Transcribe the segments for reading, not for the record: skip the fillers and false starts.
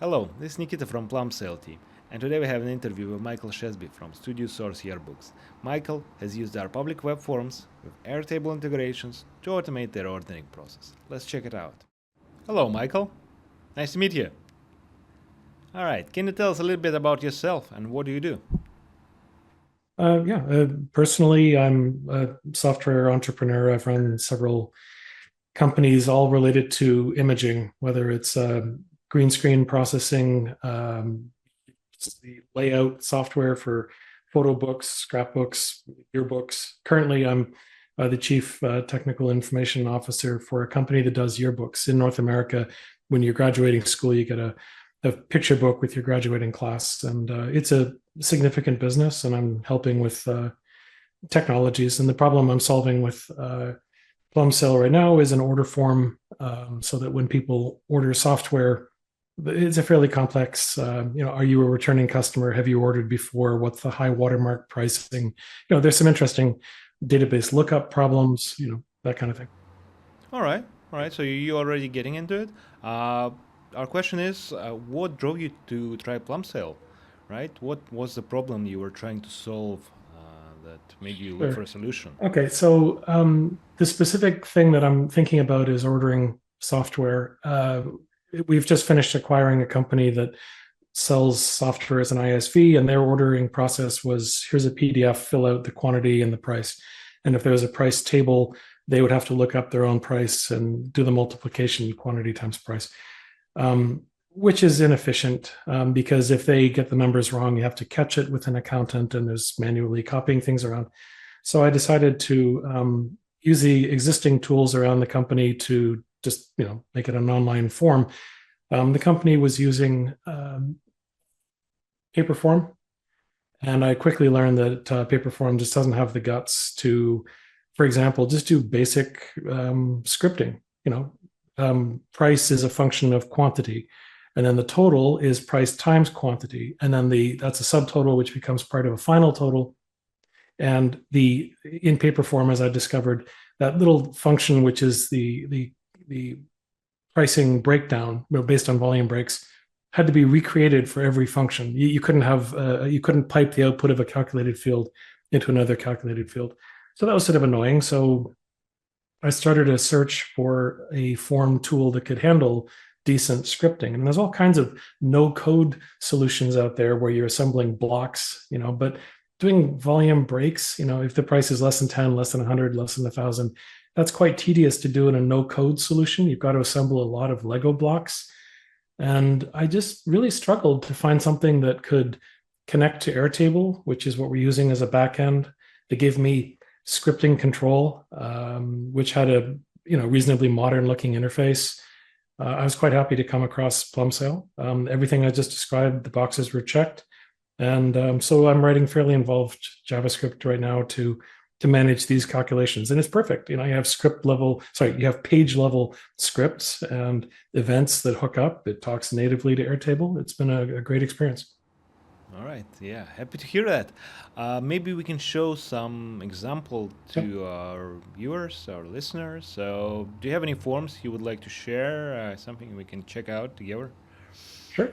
Hello, this is Nikita from Plumsail team, and today we have an interview with Michael Shesby from Studio Source Yearbooks. Michael has used our public web forms with Airtable integrations to automate their ordering process. Let's check it out. Hello, Michael. Nice to meet you. All right, can you tell us a little bit about yourself and what do you do? Personally, I'm a software entrepreneur. I've run several companies, all related to imaging, whether it's green screen processing, the layout software for photo books, scrapbooks, yearbooks. Currently, I'm the chief technical information officer for a company that does yearbooks in North America. When you're graduating school, you get a picture book with your graduating class, and it's a significant business. And I'm helping with technologies. And the problem I'm solving with Plumsail right now is an order form, so that when people order software, it's a fairly complex. Are you a returning customer? Have you ordered before? What's the high watermark pricing? There's some interesting database lookup problems. That kind of thing. All right, all right, so you're already getting into it. Our question is what drove you to try Plumsail, right? What was the problem you were trying to solve that made you look for Sure. a solution? Okay, so the specific thing that I'm thinking about is ordering software. We've just finished acquiring a company that sells software as an ISV, and their ordering process was, here's a PDF, fill out the quantity and the price. And if there was a price table, they would have to look up their own price and do the multiplication, quantity times price, which is inefficient, because if they get the numbers wrong, you have to catch it with an accountant, and there's manually copying things around. So I decided to use the existing tools around the company to just make it an online form. The company was using Paperform, and I quickly learned that Paperform just doesn't have the guts to, for example, just do basic scripting. Price is a function of quantity, and then the total is price times quantity, and then that's a subtotal which becomes part of a final total. And in Paperform, as I discovered, that little function, which is the pricing breakdown based on volume breaks, had to be recreated for every function. You couldn't pipe the output of a calculated field into another calculated field. So that was sort of annoying. So I started a search for a form tool that could handle decent scripting. And there's all kinds of no code solutions out there where you're assembling blocks, but doing volume breaks, if the price is less than 10, less than 100, less than 1,000, that's quite tedious to do in a no code solution. You've got to assemble a lot of Lego blocks. And I just really struggled to find something that could connect to Airtable, which is what we're using as a backend. They gave me scripting control, which had a reasonably modern looking interface. I was quite happy to come across Plumsail. Everything I just described, the boxes were checked. And so I'm writing fairly involved JavaScript right now to manage these calculations. And it's perfect. You have page level scripts and events that hook up. It talks natively to Airtable. It's been a great experience. All right, yeah, happy to hear that. Maybe we can show some example Yeah, to our viewers, our listeners. So, do you have any forms you would like to share? Something we can check out together? sure.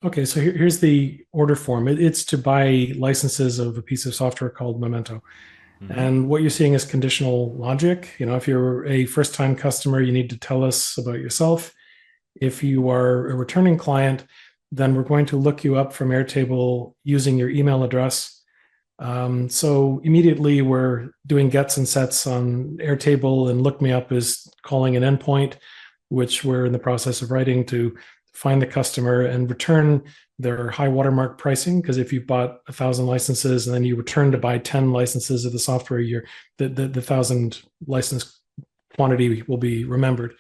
Okay, so here's the order form. It's to buy licenses of a piece of software called Memento. Mm-hmm. And what you're seeing is conditional logic. If you're a first time customer, you need to tell us about yourself. If you are a returning client, then we're going to look you up from Airtable using your email address. So immediately we're doing gets and sets on Airtable, and look me up is calling an endpoint, which we're in the process of writing to find the customer and return their high watermark pricing. Because if you bought 1,000 licenses and then you return to buy 10 licenses of the software, the 1,000 license quantity will be remembered.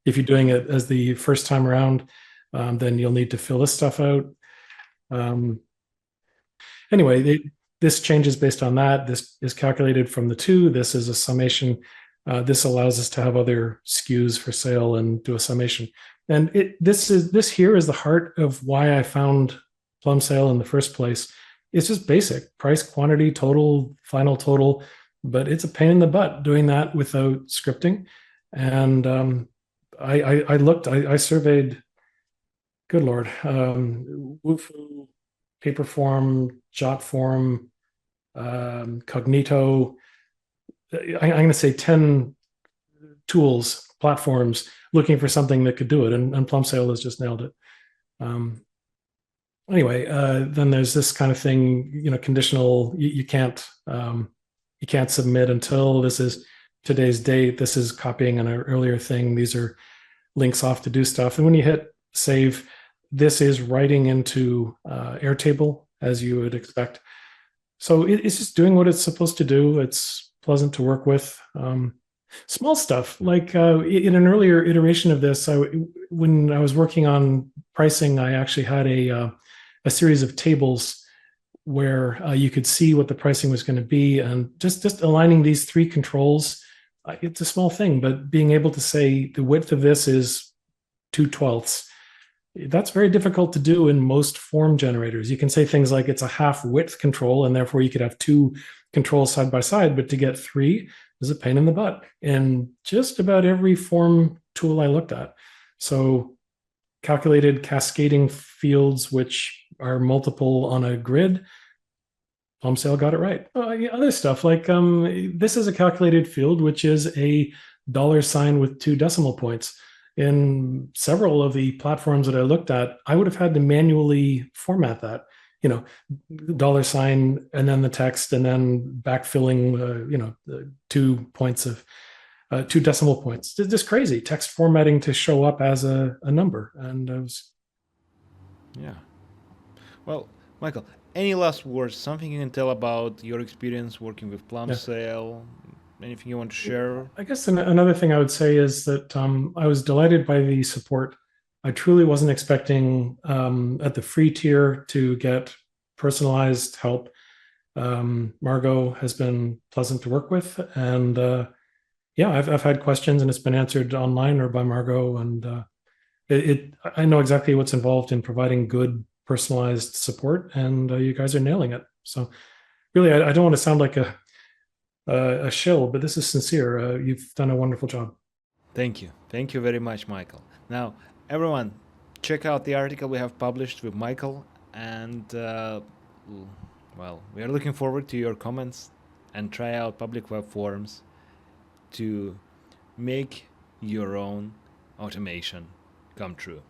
If you're doing it as the first time around, then you'll need to fill this stuff out. Um, anyway, this changes based on that. This is calculated from the two. This is a summation. This allows us to have other SKUs for sale and do a summation. And this here is the heart of why I found Plumsail in the first place. It's just basic price, quantity, total, final total, but it's a pain in the butt doing that without scripting. And I surveyed, good Lord. Wufoo, Paperform, Jotform, Cognito. I'm going to say 10 tools, platforms looking for something that could do it. And Plumsail has just nailed it. Anyway, then there's this kind of thing, conditional. You can't submit until this is today's date. This is copying an earlier thing. These are links off to do stuff. And when you hit save, this is writing into Airtable as you would expect. So it's just doing what it's supposed to do. It's pleasant to work with. Small stuff like in an earlier iteration of this, when I was working on pricing, I actually had a series of tables where you could see what the pricing was going to be, and just aligning these three controls. It's a small thing, but being able to say the width of this is 2/12. That's very difficult to do in most form generators. You can say things like it's a half width control, and therefore you could have two controls side by side, but to get three is a pain in the butt in just about every form tool I looked at. So calculated cascading fields, which are multiple on a grid, Plumsail got it right. Other stuff like this is a calculated field, which is a $sign with 2 decimal points. In several of the platforms that I looked at, I would have had to manually format that, $sign and then the text and then backfilling, 2 points of 2 decimal points. It's just crazy text formatting to show up as a number. And I was. Yeah. Well, Michael, any last words? Something you can tell about your experience working with Plumsail? Anything you want to share? I guess another thing I would say is that I was delighted by the support. I truly wasn't expecting at the free tier to get personalized help. Margot has been pleasant to work with, and I've had questions and it's been answered online or by Margot, and I know exactly what's involved in providing good personalized support, and you guys are nailing it. So really, I don't want to sound like a shill, but this is sincere. You've done a wonderful job. Thank you very much, Michael. Now, everyone, check out the article we have published with Michael, and we are looking forward to your comments, and try out Public Web Forms to make your own automation come true.